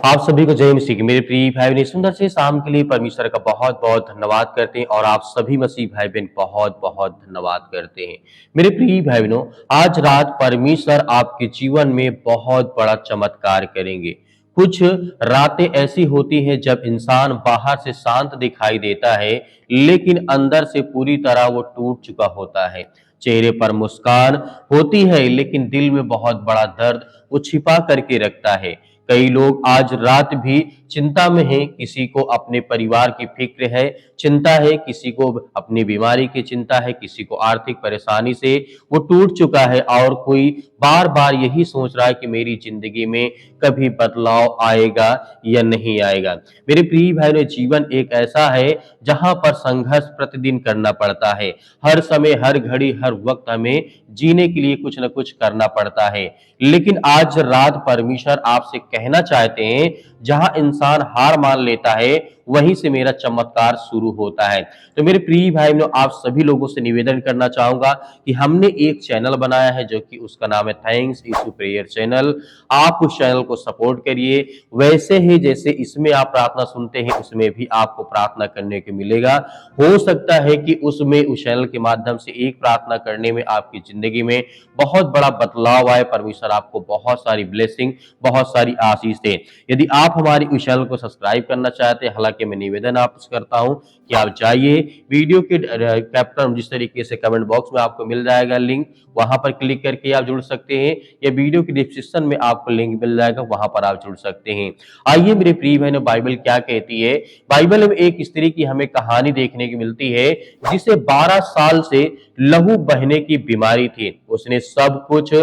आप सभी को जय मसीह की। मेरे प्रिय भाई बहन, सुंदर से शाम के लिए परमेश्वर का बहुत बहुत धन्यवाद करते हैं और आप सभी मसीह भाई बहन बहुत बहुत धन्यवाद करते हैं। मेरे प्रिय भाई बहनों, आज रात परमेश्वर आपके जीवन में बहुत बड़ा चमत्कार करेंगे। कुछ रातें ऐसी होती हैं जब इंसान बाहर से शांत दिखाई देता है, लेकिन अंदर से पूरी तरह वो टूट चुका होता है। चेहरे पर मुस्कान होती है, लेकिन दिल में बहुत बड़ा दर्द वो छिपा करके रखता है। कई लोग आज रात भी चिंता में हैं, किसी को अपने परिवार की फिक्र है, चिंता है, किसी को अपनी बीमारी की चिंता है, किसी को आर्थिक परेशानी से वो टूट चुका है और कोई बार बार यही सोच रहा है कि मेरी जिंदगी में कभी बदलाव आएगा या नहीं आएगा। मेरे प्रिय भाइयों, जीवन एक ऐसा है जहां पर संघर्ष प्रतिदिन करना पड़ता है। हर समय, हर घड़ी, हर वक्त हमें जीने के लिए कुछ न कुछ करना पड़ता है। लेकिन आज रात परमेश्वर आपसे कहना चाहते हैं, जहां इंसान हार मान लेता है वहीं से मेरा चमत्कार शुरू होता है। तो मेरे प्रिय भाई बहनों, आप सभी लोगों से निवेदन करना चाहूंगा कि हमने एक चैनल बनाया है जो कि उसका नाम है थैंक्स इशू प्रेयर चैनल। आप उस चैनल को सपोर्ट करिए। वैसे ही जैसे इसमें आप प्रार्थना सुनते हैं, उसमें भी आपको प्रार्थना करने को मिलेगा। हो सकता है कि उसमें उस चैनल के माध्यम से एक प्रार्थना करने में आपकी जिंदगी में बहुत बड़ा बदलाव आए। परमेश्वर आपको बहुत सारी ब्लेसिंग, बहुत सारी आशीष दे। यदि आप हमारी उस चैनल को सब्सक्राइब करना चाहते हैं, हालांकि मैं निवेदन आपसे करता हूं कि आप जाइए, वीडियो के कैप्शन जिस तरीके से कमेंट बॉक्स में आपको मिल जाएगा लिंक, वहां पर क्लिक करके आप जुड़ सकते हैं, या वीडियो की डिस्क्रिप्शन में आपको लिंक मिल जाएगा, वहां पर आप जुड़ सकते हैं। आइए मेरे प्रिय बहनों, बाइबल क्या कहती है। बाइबल में एक स्त्री की हमें कहानी देखने की मिलती है, जिसे 12 साल से लहू बहने की बीमारी थी। उसने सब कुछ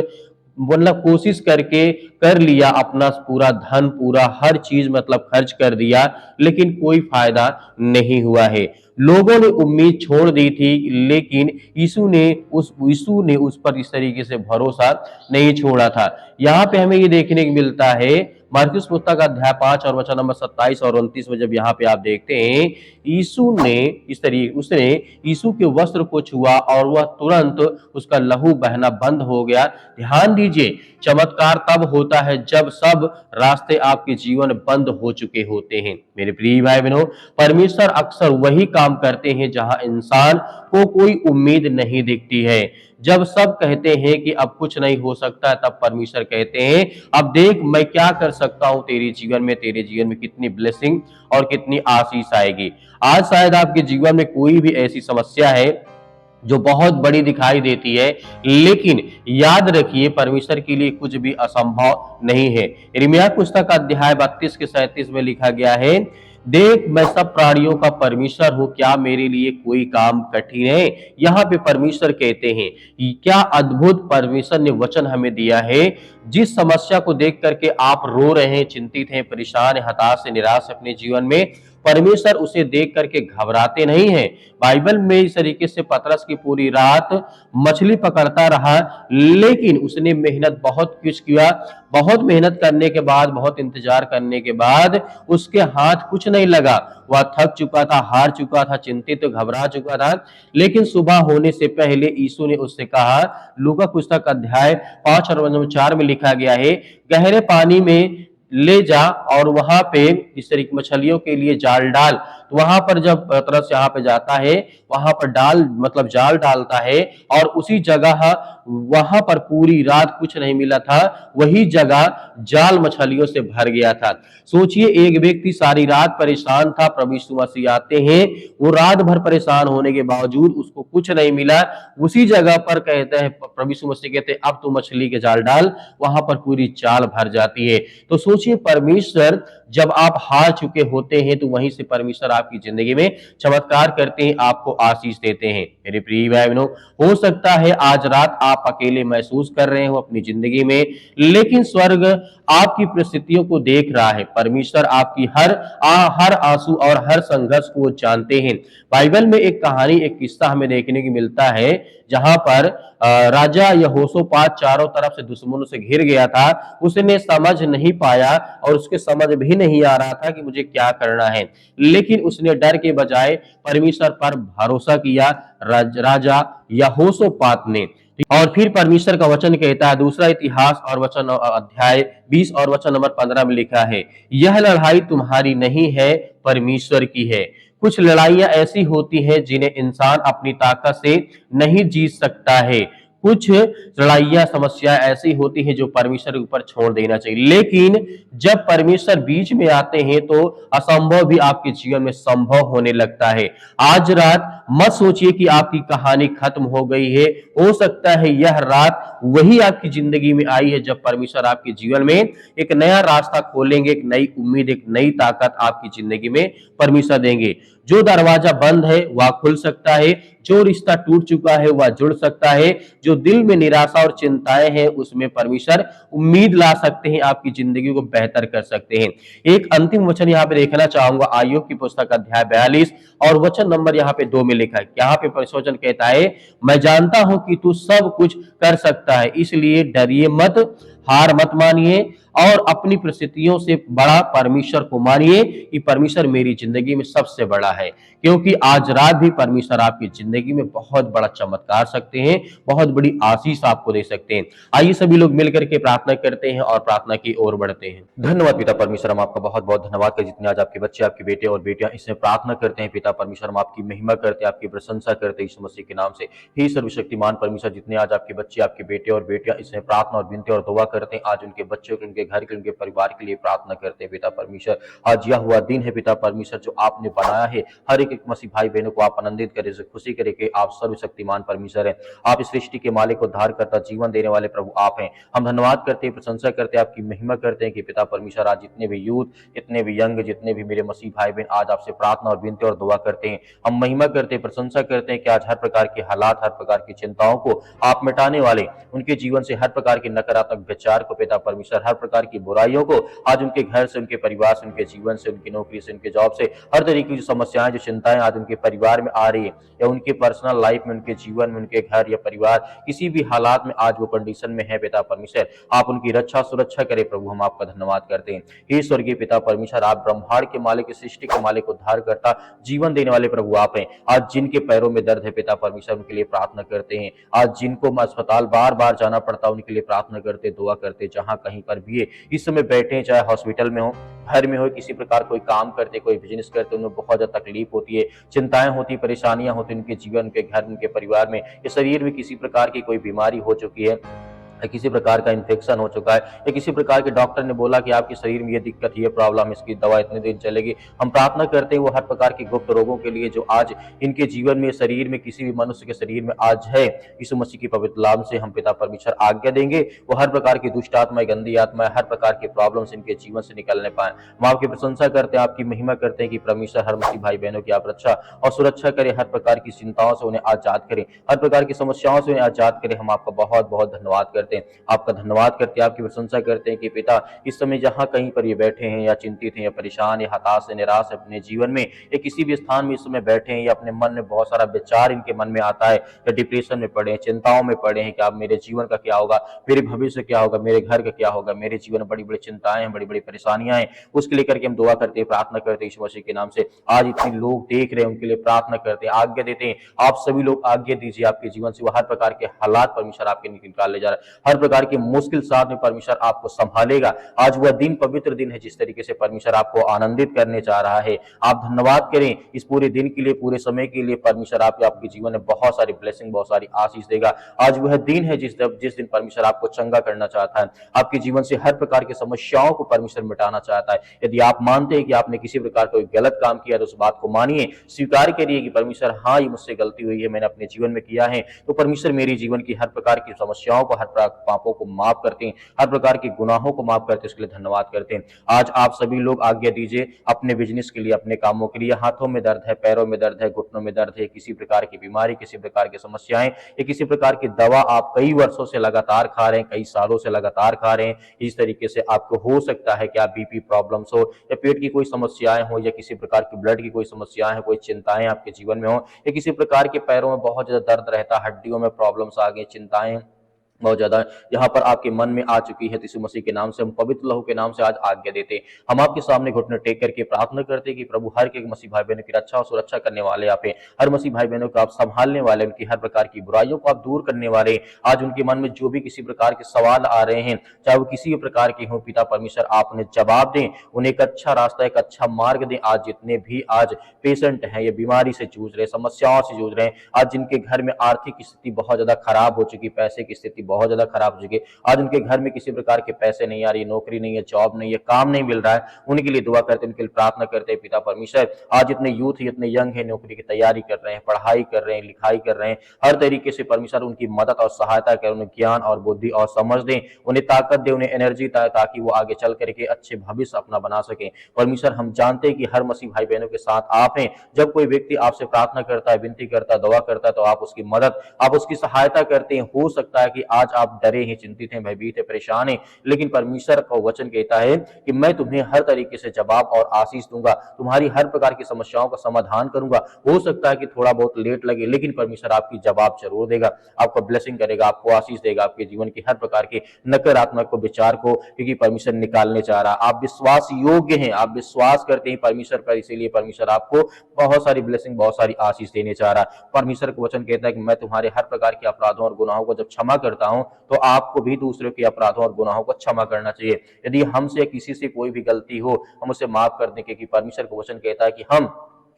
मतलब कोशिश करके कर लिया, अपना पूरा धन, पूरा हर चीज मतलब खर्च कर दिया, लेकिन कोई फायदा नहीं हुआ है। लोगों ने उम्मीद छोड़ दी थी, लेकिन यीशु ने उस पर इस तरीके से भरोसा नहीं छोड़ा था। यहाँ पे हमें ये देखने को मिलता है, मरकुस पुस्तक अध्याय 5 और वचन नंबर 27 और 29 में जब यहाँ पे आप देखते हैं, यीशु ने इस तरीके उसने यीशु के वस्त्र को छुआ और वह तुरंत उसका लहू बहना बंद हो गया। ध्यान दीजिए, चमत्कार तब होता है जब सब रास्ते आपके जीवन बंद हो चुके होते हैं। मेरे प्रिय भाई बहनों, परमेश्वर अक्सर वही काम करते हैं जहां इंसान को कोई उम्मीद नहीं दिखती है। जब सब कहते हैं कि अब कुछ नहीं हो सकता, तब परमेश्वर कहते हैं, अब देख मैं क्या कर सकता हूं तेरे जीवन में। तेरे जीवन में कितनी ब्लेसिंग और कितनी आशीष आएगी। आज शायद आपके जीवन में कोई भी ऐसी समस्या है जो बहुत बड़ी दिखाई देती है, लेकिन याद रखिए, परमेश्वर के लिए कुछ भी असंभव नहीं है। यिर्मयाह पुस्तक अध्याय 32 के 37 में लिखा गया है, देख मैं सब प्राणियों का परमेश्वर हूं, क्या मेरे लिए कोई काम कठिन है। यहाँ पे परमेश्वर कहते हैं, क्या अद्भुत परमेश्वर ने वचन हमें दिया है। जिस समस्या को देख करके आप रो रहे हैं, चिंतित हैं, परेशान हैं, हताश हैं, निराश हैं अपने जीवन में, परमेश्वर उसे देख करके घबराते नहीं है। बाइबल में इस तरीके से पतरस की पूरी रात मछली पकड़ता रहा, लेकिन उसने मेहनत बहुत कुछ किया। बहुत मेहनत करने के बाद, बहुत इंतजार करने के बाद उसके हाथ कुछ नहीं लगा। वह थक चुका था, हार चुका था, चिंतित घबरा चुका था। लेकिन सुबह होने से पहले यीशु ने उससे कहा, लूका पुस्तक अध्याय 5 और 4 में लिखा गया है, गहरे पानी में ले जा और वहां पे इस तरीके मछलियों के लिए जाल डाल। तो वहां पर जब पतरस यहाँ पे जाता है, वहां पर जाल डालता है, और उसी जगह वहां पर पूरी रात कुछ नहीं मिला था, वही जगह जाल मछलियों से भर गया था। सोचिए, एक व्यक्ति सारी रात परेशान था, प्रभु यीशु मसीह आते हैं, वो रात भर परेशान होने के बावजूद उसको कुछ नहीं मिला। उसी जगह पर कहते हैं, प्रभु यीशु मसीह कहते हैं, अब तू मछली के जाल डाल। वहां पर पूरी जाल भर जाती है। तो सोचिए, परमेश्वर जब आप हार चुके होते हैं, तो वहीं से परमेश्वर आपकी जिंदगी में चमत्कार करते हैं, आपको आशीष देते हैं। मेरे प्रिय भाई बहनों, हो सकता है आज रात आप अकेले महसूस कर रहे हो अपनी जिंदगी में, लेकिन स्वर्ग आपकी परिस्थितियों को देख रहा है। परमेश्वर आपकी हर आंसू और हर संघर्ष को जानते हैं। बाइबल में एक कहानी, एक किस्सा हमें देखने को मिलता है, जहां पर राजा यहोशापात चारों तरफ से दुश्मनों से घिर गया था। उसने समझ नहीं पाया और उसके समझ भी नहीं आ रहा था कि मुझे क्या करना है, लेकिन उसने डर के बजाय परमेश्वर पर भरोसा किया, राजा यहोशापात ने। और फिर परमेश्वर का वचन कहता है, दूसरा इतिहास और वचन अध्याय 20 और वचन नंबर 15 में लिखा है, यह लड़ाई तुम्हारी नहीं है, परमेश्वर की है। कुछ लड़ाइयां ऐसी होती हैं जिन्हें इंसान अपनी ताकत से नहीं जीत सकता है। कुछ लड़ाइयां समस्याएं ऐसी होती हैं जो परमेश्वर के ऊपर छोड़ देना चाहिए, लेकिन जब परमेश्वर बीच में आते हैं तो असंभव भी आपके जीवन में संभव होने लगता है। आज रात मत सोचिए कि आपकी कहानी खत्म हो गई है। हो सकता है यह रात वही आपकी जिंदगी में आई है जब परमेश्वर आपके जीवन में एक नया रास्ता खोलेंगे, एक नई उम्मीद, एक नई ताकत आपकी जिंदगी में परमेश्वर देंगे। जो दरवाजा बंद है वह खुल सकता है, जो रिश्ता टूट चुका है वह जुड़ सकता है, जो दिल में निराशा और चिंताएं हैं उसमें परमेश्वर उम्मीद ला सकते हैं, आपकी जिंदगी को बेहतर कर सकते हैं। एक अंतिम वचन यहाँ पे देखना चाहूंगा, आयोग की पुस्तक अध्याय 42 और वचन नंबर यहाँ पे 2 में लिखा है। यहाँ पे परमेश्वर वचन कहता है, मैं जानता हूं कि तू सब कुछ कर सकता है, इसलिए डरिए मत, हार मत मानिए और अपनी परिस्थितियों से बड़ा परमेश्वर को मानिए कि परमेश्वर मेरी जिंदगी में सबसे बड़ा है। क्योंकि आज रात भी परमेश्वर आपकी जिंदगी में बहुत बड़ा चमत्कार सकते हैं, बहुत बड़ी आशीष आपको दे सकते हैं। आइए सभी लोग मिलकर के प्रार्थना करते हैं और प्रार्थना की ओर बढ़ते हैं। धन्यवाद पिता परमेश्वर, हम आपका बहुत बहुत धन्यवाद करें जितने आज आपके बच्चे, आपके बेटे और बेटियां इसमें प्रार्थना करते हैं। पिता परमेश्वर, हम आपकी महिमा करते हैं, आपकी प्रशंसा करते हैं यीशु मसीह के नाम से। हे सर्वशक्तिमान परमेश्वर, जितने आज आपके बच्चे, आपके बेटे और बेटियां इसमें प्रार्थना और विनती और दुआ करते हैं, आज उनके बच्चों के, उनके घर के, उनके परिवार के लिए प्रार्थना करते हैं। पिता परमेश्वर, आज यह हुआ दिन है पिता परमेश्वर जो आपने बनाया है, हर एक मसीह भाई बहनों को आप आनंदित करें, खुशी करें कि आप सर्वशक्तिमान परमेश्वर हैं। आप इस सृष्टि के मालिक, उद्धार करता, जीवन देने वाले प्रभु आप हैं। हम धन्यवाद करते हैं, प्रशंसा करते हैं, आपकी महिमा करते हैं कि पिता परमेश्वर आज जितने भी यूथ, जितने भी यंग, जितने भी मेरे मसीह भाई बहन आज आपसे प्रार्थना और विनती और दुआ करते हैं। हम महिमा करते हैं, प्रशंसा करते हैं कि आज हर प्रकार के हालात, हर प्रकार की चिंताओं को आप मिटाने वाले, उनके जीवन से हर प्रकार के नकारात्मक विचार को पिता परमेश्वर, हर प्रकार की बुराइयों को आज उनके घर से, उनके परिवार से, उनके जीवन से, उनकी नौकरी से, उनके जॉब से, हर तरीके की समस्याएं, जो चिंताएं आज उनके परिवार में आ रही है या उनके पर्सनल लाइफ में, उनके जीवन में, उनके घर या परिवार किसी भी हालात में आज वो कंडीशन में है पिता परमेश्वर, आप उनकी रक्षा सुरक्षा करें प्रभु। हम आपका धन्यवाद करते हैं। हे स्वर्गीय पिता परमेश्वर, आप ब्रह्मांड के मालिक, सृष्टि के मालिक, उद्धार करता, जीवन देने वाले प्रभु आप हैं। आज जिनके पैरों में दर्द है पिता परमेश्वर, उनके लिए प्रार्थना करते हैं। आज जिनको अस्पताल बार बार जाना पड़ता, उनके लिए प्रार्थना करते, दुआ करते, जहां कहीं पर भी है इस समय बैठे हैं, चाहे हॉस्पिटल में हो, घर में हो, किसी प्रकार कोई काम करते, कोई बिजनेस करते, उन्हें बहुत ज्यादा तकलीफ होती है, चिंताएं होती, परेशानियां होती उनके जीवन, उनके घर, उनके परिवार में, या शरीर में किसी प्रकार की कोई बीमारी हो चुकी है, किसी प्रकार का इन्फेक्शन हो चुका है, या किसी प्रकार के डॉक्टर ने बोला कि आपके शरीर में ये दिक्कत, ये प्रॉब्लम, इसकी दवा इतने दिन चलेगी। हम प्रार्थना करते हैं वो हर प्रकार की गुप्त रोगों के लिए जो आज इनके जीवन में, शरीर में, किसी भी मनुष्य के शरीर में आज है, यीशु मसीह की पवित्र नाम से हम पिता परमेश्वर आज्ञा देंगे, वो हर प्रकार की दुष्ट आत्मा, गंदी आत्मा, हर प्रकार के प्रॉब्लम्स इनके जीवन से निकलने पाए। हम आपकी प्रशंसा करते हैं, आपकी महिमा करते हैं कि परमेश्वर हर मसीह भाई बहनों की आप रक्षा और सुरक्षा करें, हर प्रकार की चिंताओं से उन्हें आजाद करें, हर प्रकार की समस्याओं से उन्हें आजाद करें। हम आपका बहुत बहुत धन्यवाद करते हैं, आपका धन्यवाद करते हैं, आपकी प्रशंसा करते हैं कि पिता इस समय जहां कहीं पर ये बैठे हैं, या चिंतित हैं, या परेशान, या हताश, या निराश अपने जीवन में, या किसी भी स्थान में इस समय बैठे हैं, या अपने मन में बहुत सारा विचार इनके मन में आता है, या डिप्रेशन में पड़े हैं, चिंताओं में पड़े हैं कि अब मेरे जीवन का क्या होगा, मेरे भविष्य क्या होगा, मेरे घर का क्या होगा, मेरे जीवन में बड़ी बड़ी चिंताएं हैं, बड़ी बड़ी परेशानियां हैं, उसके लेकर के हम दुआ करते हैं, प्रार्थना करते हैं यीशु मसीह के नाम से। आज इतने लोग देख रहे हैं, उनके लिए प्रार्थना करते हैं, आज्ञा देते हैं, आप सभी लोग आज्ञा दीजिए आपके जीवन से, वो हर प्रकार के हालात परमेश्वर आपके निकाल ले जा रहा है, हर प्रकार की मुश्किल साथ में परमेश्वर आपको संभालेगा। आज वह दिन पवित्र दिन है जिस तरीके से परमेश्वर आपको आनंदित करने जा रहा है। आप धन्यवाद करें इस पूरे दिन के लिए, पूरे समय के लिए। परमेश्वर आपके जीवन में बहुत सारी ब्लेसिंग, बहुत सारी आशीष देगा। आज वह दिन है जिस दिन परमेश्वर आपको चंगा करना चाहता है, आपके जीवन से हर प्रकार की समस्याओं को परमेश्वर मिटाना चाहता है। यदि आप मानते हैं कि आपने किसी प्रकार कोई गलत काम किया तो उस बात को मानिए, स्वीकार करिए कि परमेश्वर हाँ, ये मुझसे गलती हुई है, मैंने अपने जीवन में किया है, तो परमेश्वर मेरे जीवन की हर प्रकार की समस्याओं को, हर पापों को माफ करते हैं, हर प्रकार के गुनाहों को माफ करते हैं, इसके लिए धन्यवाद करते हैं। आज आप सभी लोग आज्ञा दीजिए अपने बिजनेस के लिए, अपने कामों के लिए, हाथों में दर्द है, पैरों में दर्द है, घुटनों में दर्द है, किसी प्रकार की बीमारी, किसी प्रकार की समस्याएं, या किसी प्रकार की दवा आप कई वर्षों से लगातार खा रहे हैं, कई सालों से लगातार खा रहे हैं, इस तरीके से आपको हो सकता है कि आप बीपी प्रॉब्लम्स हो, या पेट की कोई समस्याएं हो, या किसी प्रकार की ब्लड की कोई समस्याएं हो, कोई चिंताएं आपके जीवन में हो, या किसी प्रकार के पैरों में बहुत ज्यादा दर्द रहता है, हड्डियों में प्रॉब्लम्स आ गई, चिंताएं बहुत ज्यादा यहाँ पर आपके मन में आ चुकी है, तो यीशु मसीह के नाम से हम पवित्र लहू के नाम से आज आज्ञा देते हैं। हम आपके सामने घुटने टेक करके प्रार्थना करते हैं कि प्रभु हर एक मसीह भाई बहनों की रक्षा और सुरक्षा करने वाले आप हैं। हर मसीह भाई बहनों को आप संभालने वाले, उनकी हर प्रकार की बुराइयों को आप दूर करने वाले। आज उनके मन में जो भी किसी प्रकार के सवाल आ रहे हैं, चाहे वो किसी भी प्रकार के हों, पिता परमेश्वर आप उन्हें जवाब दें, उन्हें एक अच्छा रास्ता, एक अच्छा मार्ग दें। आज जितने भी आज पेशेंट हैं, ये बीमारी से जूझ रहे, समस्याओं से जूझ रहे हैं, आज जिनके घर में आर्थिक स्थिति बहुत ज्यादा खराब हो चुकी, पैसे की स्थिति बहुत ज्यादा खराब हो चुकी, आज उनके घर में किसी प्रकार के पैसे नहीं आ रही, नौकरी नहीं है, जॉब नहीं है, काम नहीं मिल रहा है, उनके लिए दुआ करते हैं, उनके लिए प्रार्थना करते हैं। पिता परमेश्वर आज इतने यूथ, इतने यंग है, नौकरी की तैयारी कर रहे हैं, पढ़ाई कर रहे हैं, लिखाई कर रहे हैं, हर तरीके से परमेश्वर उनकी मदद और सहायता करें, उन्हें ज्ञान और बुद्धि और समझ दें, उन्हें ताकत दे, उन्हें एनर्जी ताकि वो आगे चल करके अच्छे भविष्य अपना बना सके। परमेश्वर हम जानते हैं कि हर मसीह भाई बहनों के साथ आप हैं। जब कोई व्यक्ति आपसे प्रार्थना करता है, विनती करता है, दुआ करता है, तो आप उसकी मदद, आप उसकी सहायता करते हैं। हो सकता है कि आज आप डरे हैं, चिंतित हैं, भयभीत है, परेशान है, लेकिन परमेश्वर का वचन कहता है कि मैं तुम्हें हर तरीके से जवाब और आशीष दूंगा, तुम्हारी हर प्रकार की समस्याओं का समाधान करूंगा। हो सकता है कि थोड़ा बहुत लेट लगे, लेकिन परमेश्वर आपकी जवाब जरूर देगा, आपको ब्लेसिंग करेगा, आपको आशीष देगा, आपके जीवन की हर प्रकार के नकारात्मक विचार को, क्योंकि परमेश्वर निकालने चाह रहा है। आप विश्वास योग्य हैं, आप विश्वास करते हैं परमेश्वर पर, इसीलिए परमेश्वर आपको बहुत सारी ब्लेसिंग, बहुत सारी आशीष देने चाह रहा है। परमेश्वर का वचन कहता है कि मैं तुम्हारे हर प्रकार के अपराधों और गुनाहों को जब क्षमा करता हूं, तो आपको भी दूसरों के अपराधों और गुनाहों को क्षमा करना चाहिए। यदि हमसे किसी से कोई भी गलती हो, हम उसे माफ कर दें, क्योंकि परमेश्वर का वचन कहता है कि हम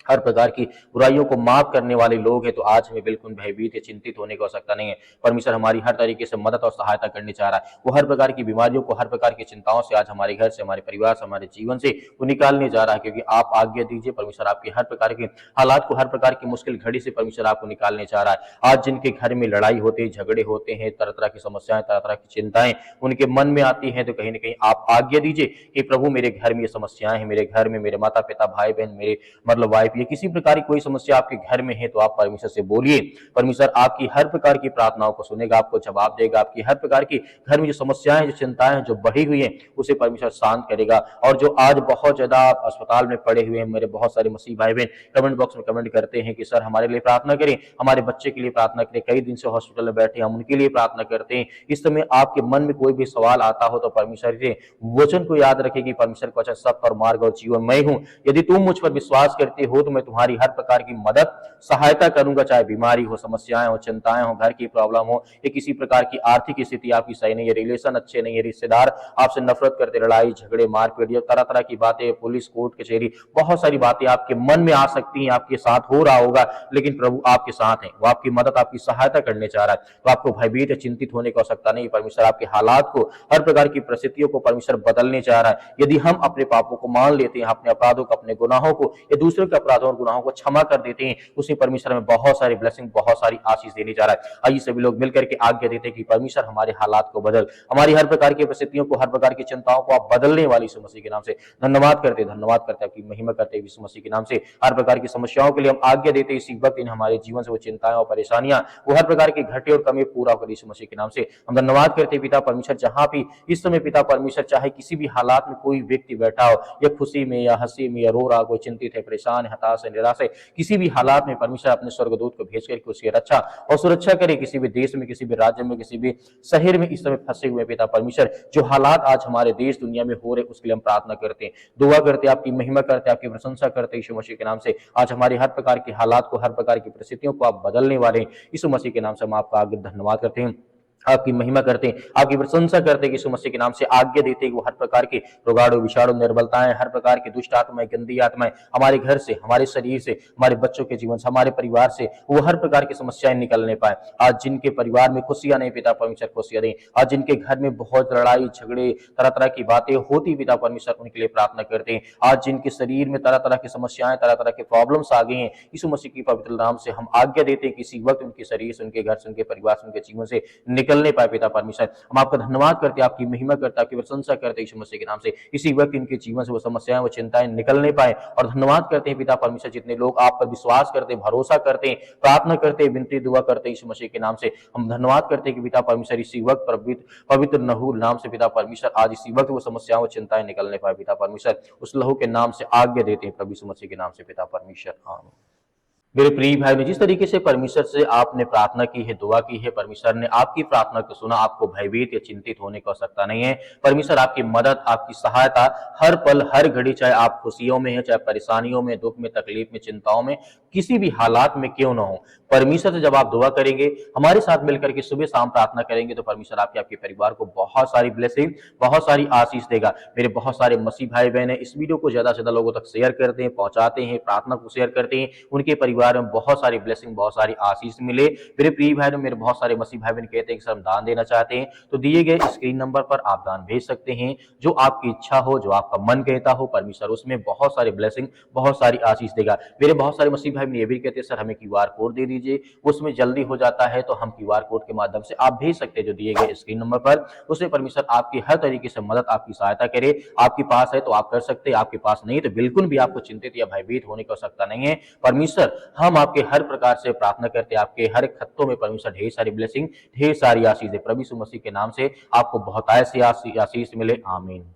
हर प्रकार की बुराइयों को माफ करने वाले लोग हैं। तो आज हमें बिल्कुल भयभीत या चिंतित होने की आवश्यकता नहीं है। परमेश्वर हमारी हर तरीके से मदद और सहायता करनी चाह रहा है। वो हर प्रकार की बीमारियों को, हर प्रकार की चिंताओं से आज हमारे घर से, हमारे परिवार से, हमारे जीवन से वो निकालने जा रहा है, क्योंकि आप आज्ञा दीजिए। परमेश्वर आपकी हर प्रकार के हालात को, हर प्रकार की मुश्किल घड़ी से परमेश्वर आपको निकालने चाह रहा है। आज जिनके घर में लड़ाई होती है, झगड़े होते हैं, तरह तरह की समस्याएं, तरह तरह की चिंताएं उनके मन में आती हैं, तो कहीं ना कहीं आप आज्ञा दीजिए कि प्रभु मेरे घर में ये समस्याएं हैं, मेरे घर में मेरे माता पिता, भाई बहन, मेरे मतलब वाइफ, ये किसी प्रकार कोई समस्या आपके घर में है, तो आप परमेश्वर से बोलिए। परमेश्वर आपकी हर प्रकार की प्रार्थनाओं को सुनेगा, आपको जवाब देगा। आपकी हर प्रकार की घर में जो समस्याएं, जो चिंताएं जो बढ़ी हुई हैं, उसे परमेश्वर शांत करेगा। और जो आज बहुत ज्यादा अस्पताल में पड़े हुए हैं, मेरे बहुत सारे मसीह भाई बहन कमेंट बॉक्स में कमेंट करते हैं कि सर हमारे लिए प्रार्थना करें, हमारे बच्चे के लिए प्रार्थना करें, कई दिन से हॉस्पिटल में बैठे, हम उनके लिए प्रार्थना करते हैं। इस समय आपके मन में कोई भी सवाल आता हो, तो परमेश्वर के वचन को याद रखें कि परमेश्वर का वचन सत्य और मार्ग और जीवन मैं हूं। यदि तुम मुझ पर विश्वास करते हो, तो मैं तुम्हारी हर प्रकार की मदद, सहायता करूंगा। चाहे बीमारी हो, समस्याएं हो, चिंताएं हो, घर की प्रॉब्लम हो, या किसी प्रकार की आर्थिक स्थिति आपकी सही नहीं है, रिलेशन अच्छे नहीं है, रिश्तेदार आपसे नफरत करते, लड़ाई झगड़े मारपीट, या तरह तरह की बातें, पुलिस कोर्ट कचहरी, बहुत सारी बातें आपके मन में आ सकती हैं, आपके साथ हो रहा होगा, लेकिन प्रभु आपके साथ हैं, वो आपकी मदद, आपकी सहायता करने चाह रहा है। तो आपको भयभीत या चिंतित होने की आवश्यकता नहीं। परमेश्वर आपके हालात को, हर प्रकार की परिस्थितियों को परमेश्वर बदलने चाह रहा है। यदि हम अपने पापों को मान लेते हैं, अपने अपराधों को, अपने गुनाहों को, या दूसरों के अपराधों और गुनाहों को क्षमा कर देते हैं, उसी परमेश्वर में बहुत सारी ब्लेसिंग, बहुत सारी आशीष देने जा रहा है। आइए सभी लोग मिलकर के आज्ञा देते हैं कि परमेश्वर हमारे हालात को बदल, हमारी हर प्रकार की परिस्थितियों को, हर प्रकार की चिंताओं को आप बदलने वाली यीशु मसीह के नाम से धन्यवाद करते, धन्यवाद करते, आपकी महिमा करते हैं यीशु मसीह के नाम से। हर प्रकार की समस्याओं के लिए हम आज्ञा देते हैं, इसी वक्त इन हमारे जीवन से वो चिंताएं और परेशानियां, वो हर प्रकार की घटे और कमी पूरा होकर यीशु मसीह के नाम से हम धन्यवाद करते हैं। पिता परमेश्वर, जहां भी इस समय पिता परमेश्वर, चाहे किसी भी हालात में कोई व्यक्ति बैठा हो, या खुशी में या हंसी में या रो रहा, कोई चिंतित है, परेशान है, हताश है, निराश है, किसी भी हालात में परमेश्वर अपने स्वर्गदूत को भेज करके उसकी रक्षा और सुरक्षा करे। किसी भी देश में, किसी भी राज्य में, किसी भी शहर में इस समय फंसे हुए पिता परमेश्वर, जो हालात आज हमारे देश दुनिया में हो रहे, उसके लिए हम प्रार्थना करते हैं, दुआ करते हैं, आपकी महिमा करते हैं, आपकी प्रशंसा करते हैं यीशु मसीह के नाम से। आज हमारे हर प्रकार के हालात को, हर प्रकार की परिस्थितियों को आप बदलने वाले हैं, यीशु मसीह के नाम से हम आपका आगे धन्यवाद करते हैं, आपकी महिमा करते हैं, आपकी प्रशंसा करते हैं। यीशु मसीह के नाम से आज्ञा देते हैं कि वो हर प्रकार के रोगाणु, विषाणु, निर्बलताएं, हर प्रकार की दुष्ट आत्माएं, गंदी आत्माएं हमारे घर से, हमारे शरीर से, हमारे बच्चों के जीवन से, हमारे परिवार से वो हर प्रकार की समस्याएं निकलने पाए। आज जिनके परिवार में खुशियां नहीं, पिता परमेश्वर खुशियां दें। आज जिनके घर में बहुत लड़ाई झगड़े, तरह तरह की बातें होती, पिता परमेश्वर उनके लिए प्रार्थना करते हैं। आज जिनके शरीर में तरह तरह की समस्याएं, तरह तरह के प्रॉब्लम्स आ गई हैं, यीशु मसीह की पवित्र नाम से हम आज्ञा देते हैं कि इसी वक्त उनके शरीर से, उनके घर से, उनके परिवार से, उनके जीवन से निकलने पाए। पिता परमेश्वर, हम आपका धन्यवाद करते हैं, आपकी महिमा करते हैं, आपकी प्रशंसा करते हैं यीशु मसीह के नाम से। इसी वक्त इनके जीवन से वो समस्याएं, वो चिंताएं निकलने पाए। और धन्यवाद करते हैं पिता परमेश्वर, जितने लोग आप पर विश्वास करते हैं, भरोसा करते हैं, प्रार्थना करते हैं, विनती दुआ करते हैं यीशु मसीह के नाम से, हम धन्यवाद करते हैं कि पिता परमेश्वर इसी वक्त पवित्र लहू नाम से पिता परमेश्वर आज इसी वक्त वो समस्याओं, चिंताएं निकलने पाए। पिता परमेश्वर उस लहू के नाम से आज्ञा देते हैं प्रभु यीशु मसीह के नाम से पिता परमेश्वर, आमीन। मेरे प्रिय भाई ने जिस तरीके से परमेश्वर से आपने प्रार्थना की है, दुआ की है, परमेश्वर ने आपकी प्रार्थना को सुना, आपको भयभीत या चिंतित होने की आवश्यकता नहीं है। परमेश्वर आपकी मदद, आपकी सहायता हर पल, हर घड़ी, चाहे आप खुशियों में हैं, चाहे परेशानियों में, दुख में, तकलीफ में, चिंताओं में, किसी भी हालात में क्यों ना हो, परमेश्वर से जब आप दुआ करेंगे, हमारे साथ मिलकर के सुबह शाम प्रार्थना करेंगे, तो परमेश्वर आपके परिवार को बहुत सारी ब्लेसिंग, बहुत सारी आशीष देगा। मेरे बहुत सारे मसीह भाई बहन हैं, इस वीडियो को ज्यादा से ज्यादा लोगों तक शेयर करते हैं, पहुंचाते हैं, प्रार्थना को शेयर करते हैं, उनके परिवार में बहुत सारी ब्लेसिंग, बहुत सारी आशीष मिले। मेरे प्रिय भाई, मेरे बहुत सारे मसीह भाई बहन कहते हैं कि सर हम दान देना चाहते हैं, तो दिए गए स्क्रीन नंबर पर आप दान भेज सकते हैं। जो आपकी इच्छा हो, जो आपका मन कहता हो, परमेश्वर उसमें बहुत सारी ब्लेसिंग, बहुत सारी आशीष देगा। मेरे बहुत सारे मसीह भाई ये भी कहते हैं सर हमें क्यूआर कोड दे दीजिए, उसमें जल्दी हो जाता है, तो हम क्यूआर कोड के माध्यम से आप भेज सकते हैं जो दिए गए स्क्रीन नंबर पर। उसमें परमेश्वर आपकी हर तरीके से मदद, आपकी सहायता करे। आपके पास है तो आप कर सकते हैं, आपके पास नहीं तो बिल्कुल भी आपको चिंतित या भयभीत होने की आवश्यकता नहीं है। परमेश्वर हम आपके हर प्रकार से प्रार्थना करते हैं, आपके हर खत्तों में परमेश्वर ढेर सारी ब्लेसिंग, ढेर सारी आशीष दे। प्रभु यीशु मसीह के नाम से आपको बहुत ऐसी आशीष मिले। आमीन।